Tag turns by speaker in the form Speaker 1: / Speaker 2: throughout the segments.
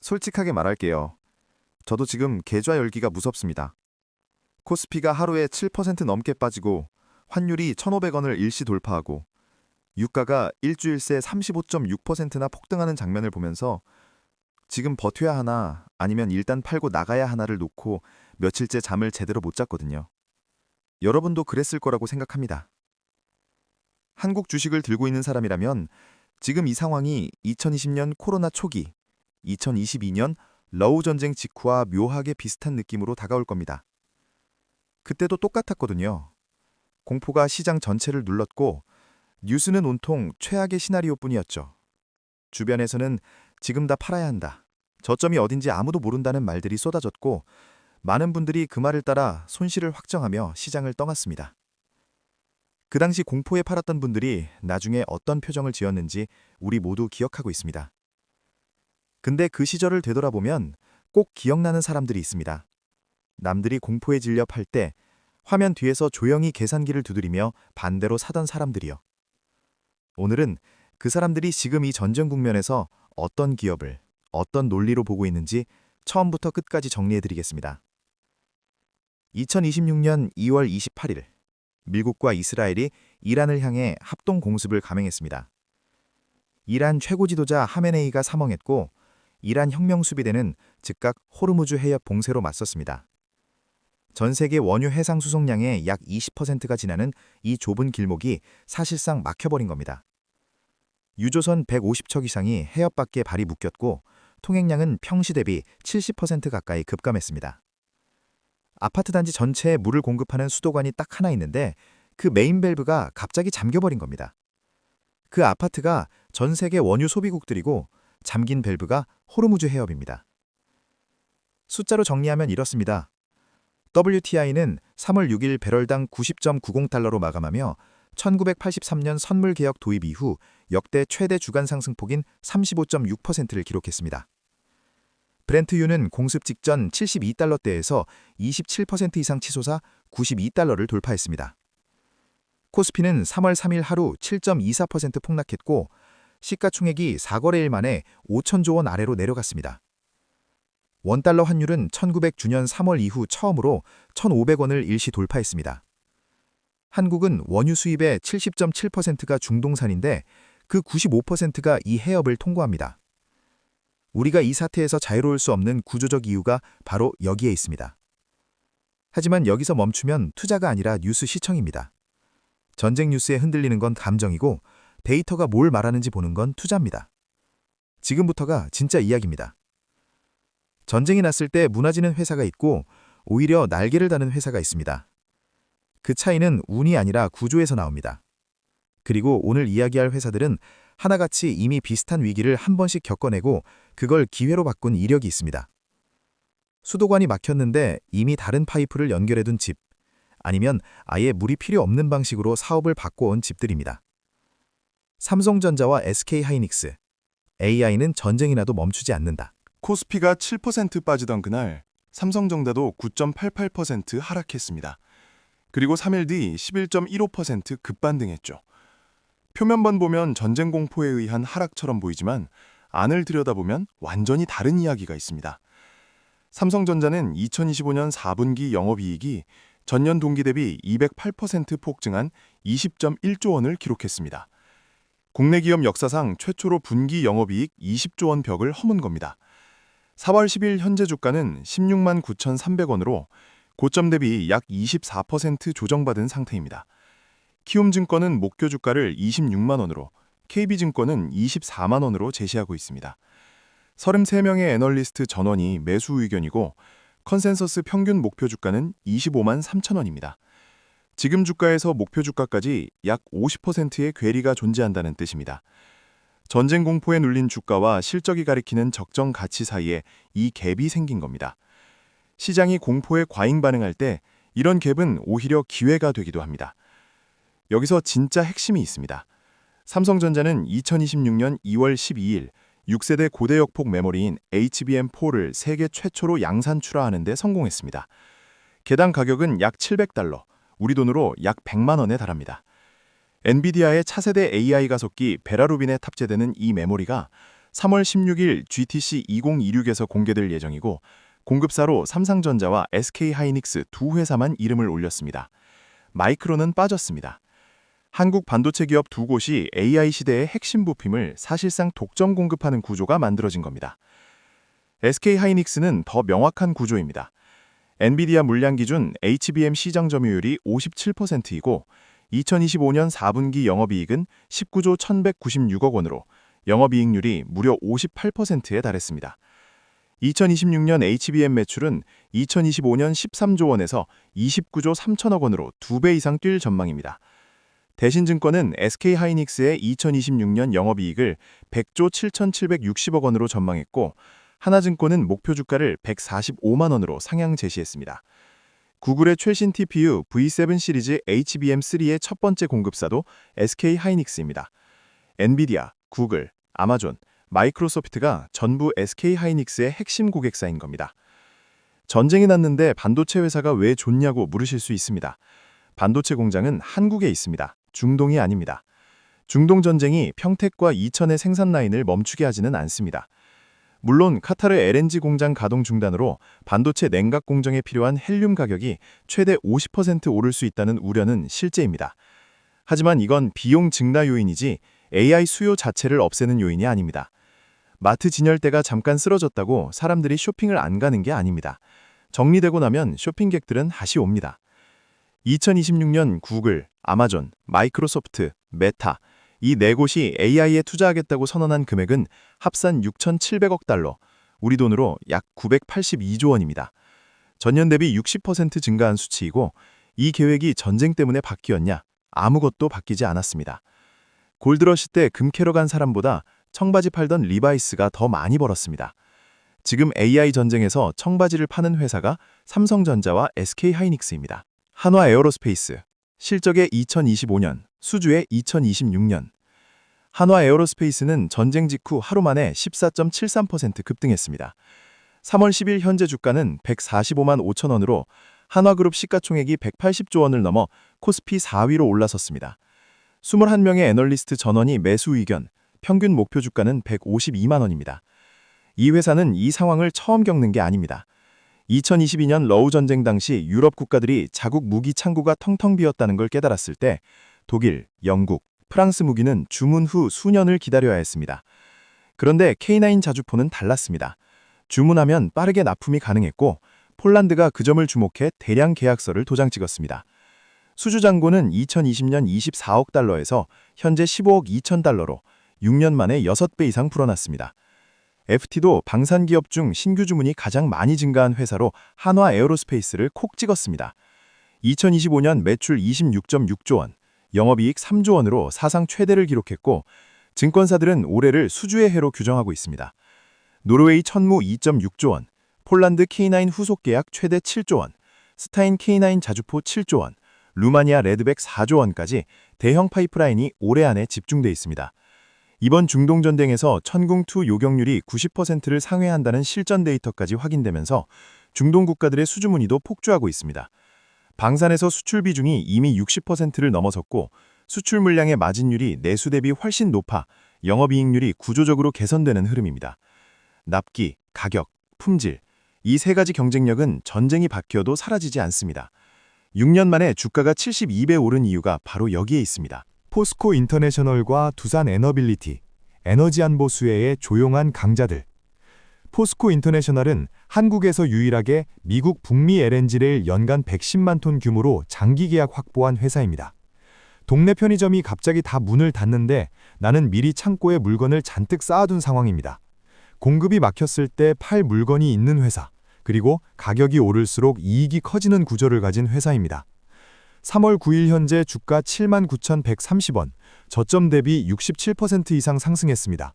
Speaker 1: 솔직하게 말할게요. 저도 지금 계좌 열기가 무섭습니다. 코스피가 하루에 7% 넘게 빠지고 환율이 1,500원을 일시 돌파하고 유가가 일주일 새 35.6%나 폭등하는 장면을 보면서 지금 버텨야 하나 아니면 일단 팔고 나가야 하나를 놓고 며칠째 잠을 제대로 못 잤거든요. 여러분도 그랬을 거라고 생각합니다. 한국 주식을 들고 있는 사람이라면 지금 이 상황이 2020년 코로나 초기, 2022년 러우 전쟁 직후와 묘하게 비슷한 느낌으로 다가올 겁니다. 그때도 똑같았거든요. 공포가 시장 전체를 눌렀고 뉴스는 온통 최악의 시나리오뿐이었죠. 주변에서는 지금 다 팔아야 한다. 저점이 어딘지 아무도 모른다는 말들이 쏟아졌고 많은 분들이 그 말을 따라 손실을 확정하며 시장을 떠났습니다. 그 당시 공포에 팔았던 분들이 나중에 어떤 표정을 지었는지 우리 모두 기억하고 있습니다. 근데 그 시절을 되돌아보면 꼭 기억나는 사람들이 있습니다. 남들이 공포에 질려 팔 때 화면 뒤에서 조용히 계산기를 두드리며 반대로 사던 사람들이요. 오늘은 그 사람들이 지금 이 전쟁 국면에서 어떤 기업을, 어떤 논리로 보고 있는지 처음부터 끝까지 정리해드리겠습니다. 2026년 2월 28일, 미국과 이스라엘이 이란을 향해 합동 공습을 감행했습니다. 이란 최고 지도자 하메네이가 사망했고 이란 혁명 수비대는 즉각 호르무즈 해협 봉쇄로 맞섰습니다. 전 세계 원유 해상 수송량의 약 20%가 지나는 이 좁은 길목이 사실상 막혀버린 겁니다. 유조선 150척 이상이 해협 밖에 발이 묶였고 통행량은 평시 대비 70% 가까이 급감했습니다. 아파트 단지 전체에 물을 공급하는 수도관이 딱 하나 있는데 그 메인 밸브가 갑자기 잠겨버린 겁니다. 그 아파트가 전 세계 원유 소비국들이고 잠긴 밸브가 호르무즈 해협입니다. 숫자로 정리하면 이렇습니다. WTI는 3월 6일 배럴당 90.90달러로 마감하며 1983년 선물개혁 도입 이후 역대 최대 주간 상승폭인 35.6%를 기록했습니다. 브렌트유는 공습 직전 72달러대에서 27% 이상 치솟아 92달러를 돌파했습니다. 코스피는 3월 3일 하루 7.24% 폭락했고 시가총액이 4거래일 만에 5천조 원 아래로 내려갔습니다. 원달러 환율은 1900주년 3월 이후 처음으로 1,500원을 일시 돌파했습니다. 한국은 원유 수입의 70.7%가 중동산인데 그 95%가 이 해협을 통과합니다. 우리가 이 사태에서 자유로울 수 없는 구조적 이유가 바로 여기에 있습니다. 하지만 여기서 멈추면 투자가 아니라 뉴스 시청입니다. 전쟁 뉴스에 흔들리는 건 감정이고 데이터가 뭘 말하는지 보는 건 투자입니다. 지금부터가 진짜 이야기입니다. 전쟁이 났을 때 무너지는 회사가 있고 오히려 날개를 다는 회사가 있습니다. 그 차이는 운이 아니라 구조에서 나옵니다. 그리고 오늘 이야기할 회사들은 하나같이 이미 비슷한 위기를 한 번씩 겪어내고 그걸 기회로 바꾼 이력이 있습니다. 수도관이 막혔는데 이미 다른 파이프를 연결해둔 집, 아니면 아예 물이 필요 없는 방식으로 사업을 바꿔온 집들입니다. 삼성전자와 SK하이닉스, AI는 전쟁이 나도 멈추지 않는다.
Speaker 2: 코스피가 7% 빠지던 그날 삼성전자도 9.88% 하락했습니다. 그리고 3일 뒤 11.15% 급반등했죠. 표면만 보면 전쟁 공포에 의한 하락처럼 보이지만 안을 들여다보면 완전히 다른 이야기가 있습니다. 삼성전자는 2025년 4분기 영업이익이 전년 동기 대비 208% 폭증한 20.1조 원을 기록했습니다. 국내 기업 역사상 최초로 분기 영업이익 20조 원 벽을 허문 겁니다. 4월 10일 현재 주가는 16만 9,300원으로 고점 대비 약 24% 조정받은 상태입니다. 키움증권은 목표 주가를 26만 원으로, KB증권은 24만 원으로 제시하고 있습니다. 33명의 애널리스트 전원이 매수 의견이고 컨센서스 평균 목표 주가는 25만 3천 원입니다. 지금 주가에서 목표 주가까지 약 50%의 괴리가 존재한다는 뜻입니다. 전쟁 공포에 눌린 주가와 실적이 가리키는 적정 가치 사이에 이 갭이 생긴 겁니다. 시장이 공포에 과잉 반응할 때 이런 갭은 오히려 기회가 되기도 합니다. 여기서 진짜 핵심이 있습니다. 삼성전자는 2026년 2월 12일 6세대 고대역폭 메모리인 HBM4를 세계 최초로 양산 출하하는 데 성공했습니다. 개당 가격은 약 700달러, 우리 돈으로 약 100만 원에 달합니다. 엔비디아의 차세대 AI 가속기 베라루빈에 탑재되는 이 메모리가 3월 16일 GTC 2026에서 공개될 예정이고 공급사로 삼성전자와 SK하이닉스 두 회사만 이름을 올렸습니다. 마이크론은 빠졌습니다. 한국 반도체 기업 두 곳이 AI 시대의 핵심 부품을 사실상 독점 공급하는 구조가 만들어진 겁니다. SK하이닉스는 더 명확한 구조입니다. 엔비디아 물량 기준 HBM 시장 점유율이 57%이고 2025년 4분기 영업이익은 19조 1,196억 원으로 영업이익률이 무려 58%에 달했습니다. 2026년 HBM 매출은 2025년 13조 원에서 29조 3천억 원으로 2배 이상 뛸 전망입니다. 대신증권은 SK하이닉스의 2026년 영업이익을 100조 7,760억 원으로 전망했고 하나증권은 목표 주가를 145만 원으로 상향 제시했습니다. 구글의 최신 TPU V7 시리즈 HBM3의 첫 번째 공급사도 SK하이닉스입니다. 엔비디아, 구글, 아마존, 마이크로소프트가 전부 SK하이닉스의 핵심 고객사인 겁니다. 전쟁이 났는데 반도체 회사가 왜 좋냐고 물으실 수 있습니다. 반도체 공장은 한국에 있습니다. 중동이 아닙니다. 중동 전쟁이 평택과 이천의 생산 라인을 멈추게 하지는 않습니다. 물론 카타르 LNG 공장 가동 중단으로 반도체 냉각 공정에 필요한 헬륨 가격이 최대 50% 오를 수 있다는 우려는 실제입니다. 하지만 이건 비용 증가 요인이지 AI 수요 자체를 없애는 요인이 아닙니다. 마트 진열대가 잠깐 쓰러졌다고 사람들이 쇼핑을 안 가는 게 아닙니다. 정리되고 나면 쇼핑객들은 다시 옵니다. 2026년 구글, 아마존, 마이크로소프트, 메타 이 네 곳이 AI에 투자하겠다고 선언한 금액은 합산 6,700억 달러, 우리 돈으로 약 982조 원입니다. 전년 대비 60% 증가한 수치이고 이 계획이 전쟁 때문에 바뀌었냐? 아무것도 바뀌지 않았습니다. 골드러시 때 금 캐러 간 사람보다 청바지 팔던 리바이스가 더 많이 벌었습니다. 지금 AI 전쟁에서 청바지를 파는 회사가 삼성전자와 SK하이닉스입니다. 한화 에어로스페이스, 실적의 2025년, 수주의 2026년. 한화 에어로스페이스는 전쟁 직후 하루 만에 14.73% 급등했습니다. 3월 10일 현재 주가는 145만 5천 원으로 한화그룹 시가총액이 180조 원을 넘어 코스피 4위로 올라섰습니다. 21명의 애널리스트 전원이 매수 의견, 평균 목표 주가는 152만 원입니다. 이 회사는 이 상황을 처음 겪는 게 아닙니다. 2022년 러우 전쟁 당시 유럽 국가들이 자국 무기 창고가 텅텅 비었다는 걸 깨달았을 때 독일, 영국, 프랑스 무기는 주문 후 수년을 기다려야 했습니다. 그런데 K9 자주포는 달랐습니다. 주문하면 빠르게 납품이 가능했고 폴란드가 그 점을 주목해 대량 계약서를 도장 찍었습니다. 수주 잔고는 2020년 24억 달러에서 현재 15억 2천 달러로 6년 만에 6배 이상 불어났습니다. FT도 방산 기업 중 신규 주문이 가장 많이 증가한 회사로 한화 에어로스페이스를 콕 찍었습니다. 2025년 매출 26.6조 원, 영업이익 3조 원으로 사상 최대를 기록했고 증권사들은 올해를 수주의 해로 규정하고 있습니다. 노르웨이 천무 2.6조 원, 폴란드 K9 후속 계약 최대 7조 원, 스타인 K9 자주포 7조 원, 루마니아 레드백 4조 원까지 대형 파이프라인이 올해 안에 집중돼 있습니다. 이번 중동 전쟁에서 천궁2 요격률이 90%를 상회한다는 실전 데이터까지 확인되면서 중동 국가들의 수주 문의도 폭주하고 있습니다. 방산에서 수출 비중이 이미 60%를 넘어섰고 수출 물량의 마진율이 내수 대비 훨씬 높아 영업이익률이 구조적으로 개선되는 흐름입니다. 납기, 가격, 품질, 이 세 가지 경쟁력은 전쟁이 바뀌어도 사라지지 않습니다. 6년 만에 주가가 72배 오른 이유가 바로 여기에 있습니다.
Speaker 3: 포스코 인터내셔널과 두산 에너빌리티, 에너지안보 수혜의 조용한 강자들. 포스코 인터내셔널은 한국에서 유일하게 미국 북미 LNG를 연간 110만 톤 규모로 장기 계약 확보한 회사입니다. 동네 편의점이 갑자기 다 문을 닫는데 나는 미리 창고에 물건을 잔뜩 쌓아둔 상황입니다. 공급이 막혔을 때 팔 물건이 있는 회사, 그리고 가격이 오를수록 이익이 커지는 구조를 가진 회사입니다. 3월 9일 현재 주가 79,130원, 저점 대비 67% 이상 상승했습니다.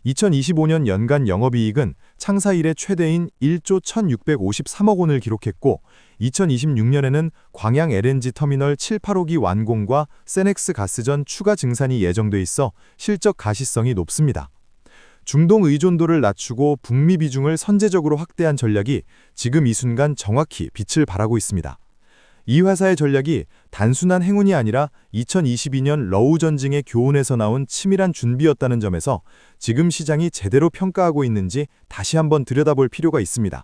Speaker 3: 2025년 연간 영업이익은 창사 이래 최대인 1조 1,653억 원을 기록했고 2026년에는 광양 LNG 터미널 7, 8호기 완공과 세넥스 가스전 추가 증산이 예정돼 있어 실적 가시성이 높습니다. 중동 의존도를 낮추고 북미 비중을 선제적으로 확대한 전략이 지금 이 순간 정확히 빛을 발하고 있습니다. 이 회사의 전략이 단순한 행운이 아니라 2022년 러우 전징의 교훈에서 나온 치밀한 준비였다는 점에서 지금 시장이 제대로 평가하고 있는지 다시 한번 들여다볼 필요가 있습니다.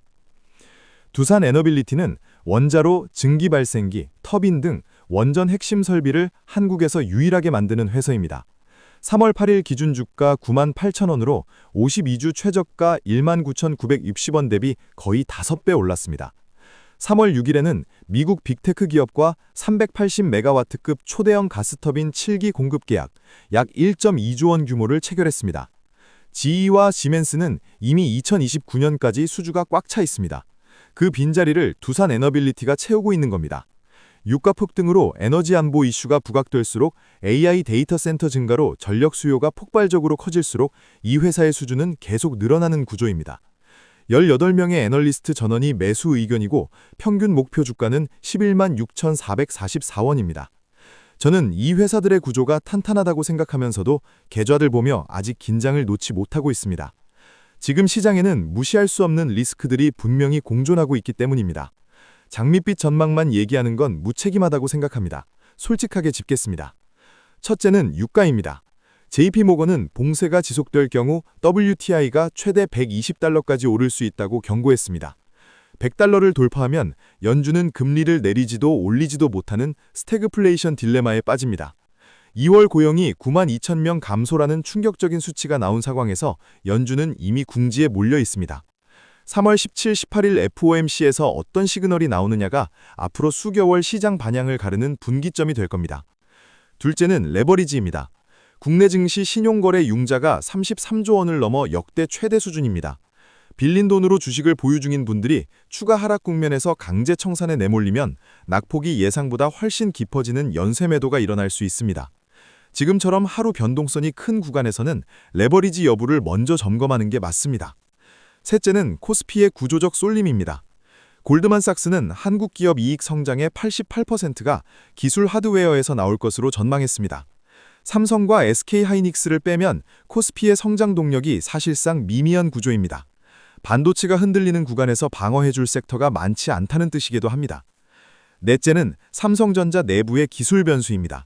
Speaker 3: 두산 에너빌리티는 원자로, 증기 발생기, 터빈 등 원전 핵심 설비를 한국에서 유일하게 만드는 회사입니다. 3월 8일 기준 주가 98,000원으로 52주 최저가 19,960원 대비 거의 5배 올랐습니다. 3월 6일에는 미국 빅테크 기업과 380메가와트급 초대형 가스터빈 7기 공급 계약 약 1.2조 원 규모를 체결했습니다. GE와 시멘스는 이미 2029년까지 수주가 꽉 차 있습니다. 그 빈자리를 두산 에너빌리티가 채우고 있는 겁니다. 유가 폭등으로 에너지 안보 이슈가 부각될수록 AI 데이터 센터 증가로 전력 수요가 폭발적으로 커질수록 이 회사의 수주는 계속 늘어나는 구조입니다. 18명의 애널리스트 전원이 매수 의견이고 평균 목표 주가는 11만 6,444원입니다. 저는 이 회사들의 구조가 탄탄하다고 생각하면서도 계좌들 보며 아직 긴장을 놓지 못하고 있습니다. 지금 시장에는 무시할 수 없는 리스크들이 분명히 공존하고 있기 때문입니다. 장밋빛 전망만 얘기하는 건 무책임하다고 생각합니다. 솔직하게 짚겠습니다. 첫째는 유가입니다. JP모건은 봉쇄가 지속될 경우 WTI가 최대 120달러까지 오를 수 있다고 경고했습니다. 100달러를 돌파하면 연준은 금리를 내리지도 올리지도 못하는 스태그플레이션 딜레마에 빠집니다. 2월 고용이 9만 2천 명 감소라는 충격적인 수치가 나온 상황에서 연준은 이미 궁지에 몰려 있습니다. 3월 17, 18일 FOMC에서 어떤 시그널이 나오느냐가 앞으로 수개월 시장 방향을 가르는 분기점이 될 겁니다. 둘째는 레버리지입니다. 국내 증시 신용거래 융자가 33조 원을 넘어 역대 최대 수준입니다. 빌린 돈으로 주식을 보유 중인 분들이 추가 하락 국면에서 강제 청산에 내몰리면 낙폭이 예상보다 훨씬 깊어지는 연쇄 매도가 일어날 수 있습니다. 지금처럼 하루 변동성이 큰 구간에서는 레버리지 여부를 먼저 점검하는 게 맞습니다. 셋째는 코스피의 구조적 쏠림입니다. 골드만삭스는 한국 기업 이익 성장의 88%가 기술 하드웨어에서 나올 것으로 전망했습니다. 삼성과 SK하이닉스를 빼면 코스피의 성장 동력이 사실상 미미한 구조입니다. 반도체가 흔들리는 구간에서 방어해줄 섹터가 많지 않다는 뜻이기도 합니다. 넷째는 삼성전자 내부의 기술 변수입니다.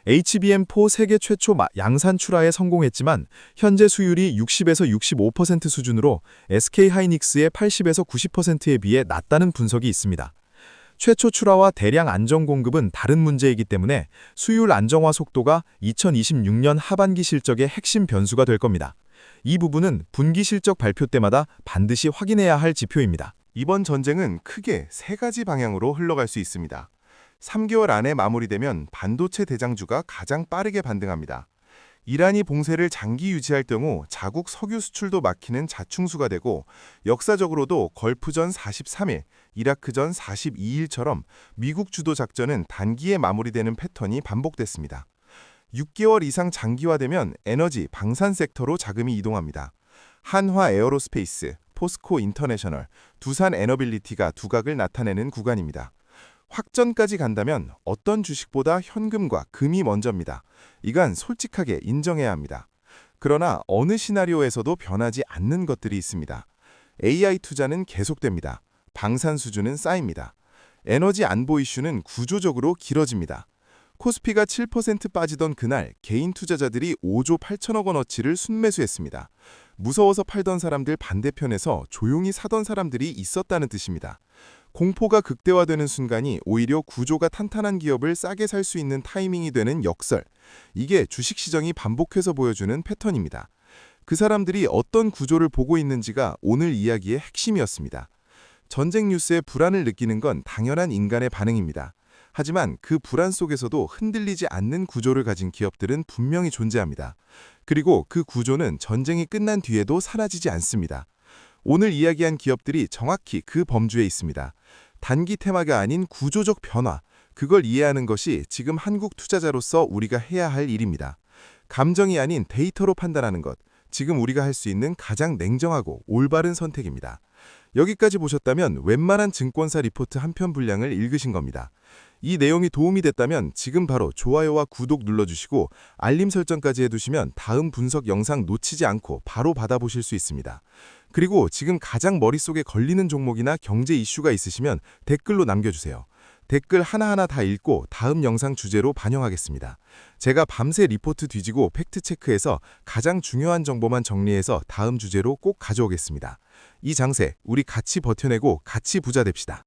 Speaker 3: HBM4 세계 최초 양산 출하에 성공했지만 현재 수율이 60에서 65% 수준으로 SK하이닉스의 80에서 90%에 비해 낮다는 분석이 있습니다. 최초 출하와 대량 안정 공급은 다른 문제이기 때문에 수율 안정화 속도가 2026년 하반기 실적의 핵심 변수가 될 겁니다. 이 부분은 분기 실적 발표 때마다 반드시 확인해야 할 지표입니다.
Speaker 2: 이번 전쟁은 크게 세 가지 방향으로 흘러갈 수 있습니다. 3개월 안에 마무리되면 반도체 대장주가 가장 빠르게 반등합니다. 이란이 봉쇄를 장기 유지할 경우 자국 석유 수출도 막히는 자충수가 되고 역사적으로도 걸프전 43일, 이라크전 42일처럼 미국 주도 작전은 단기에 마무리되는 패턴이 반복됐습니다. 6개월 이상 장기화되면 에너지, 방산 섹터로 자금이 이동합니다. 한화 에어로스페이스, 포스코 인터내셔널, 두산 에너빌리티가 두각을 나타내는 구간입니다. 확전까지 간다면 어떤 주식보다 현금과 금이 먼저입니다. 이건 솔직하게 인정해야 합니다. 그러나 어느 시나리오에서도 변하지 않는 것들이 있습니다. AI 투자는 계속됩니다. 방산 수준은 쌓입니다. 에너지 안보 이슈는 구조적으로 길어집니다. 코스피가 7% 빠지던 그날 개인 투자자들이 5조 8천억 원어치를 순매수했습니다. 무서워서 팔던 사람들 반대편에서 조용히 사던 사람들이 있었다는 뜻입니다. 공포가 극대화되는 순간이 오히려 구조가 탄탄한 기업을 싸게 살 수 있는 타이밍이 되는 역설. 이게 주식시장이 반복해서 보여주는 패턴입니다. 그 사람들이 어떤 구조를 보고 있는지가 오늘 이야기의 핵심이었습니다. 전쟁 뉴스에 불안을 느끼는 건 당연한 인간의 반응입니다. 하지만 그 불안 속에서도 흔들리지 않는 구조를 가진 기업들은 분명히 존재합니다. 그리고 그 구조는 전쟁이 끝난 뒤에도 사라지지 않습니다. 오늘 이야기한 기업들이 정확히 그 범주에 있습니다. 단기 테마가 아닌 구조적 변화, 그걸 이해하는 것이 지금 한국 투자자로서 우리가 해야 할 일입니다. 감정이 아닌 데이터로 판단하는 것, 지금 우리가 할 수 있는 가장 냉정하고 올바른 선택입니다. 여기까지 보셨다면 웬만한 증권사 리포트 한 편 분량을 읽으신 겁니다. 이 내용이 도움이 됐다면 지금 바로 좋아요와 구독 눌러주시고 알림 설정까지 해두시면 다음 분석 영상 놓치지 않고 바로 받아보실 수 있습니다. 그리고 지금 가장 머릿속에 걸리는 종목이나 경제 이슈가 있으시면 댓글로 남겨주세요. 댓글 하나하나 다 읽고 다음 영상 주제로 반영하겠습니다. 제가 밤새 리포트 뒤지고 팩트체크해서 가장 중요한 정보만 정리해서 다음 주제로 꼭 가져오겠습니다. 이 장세, 우리 같이 버텨내고 같이 부자 됩시다.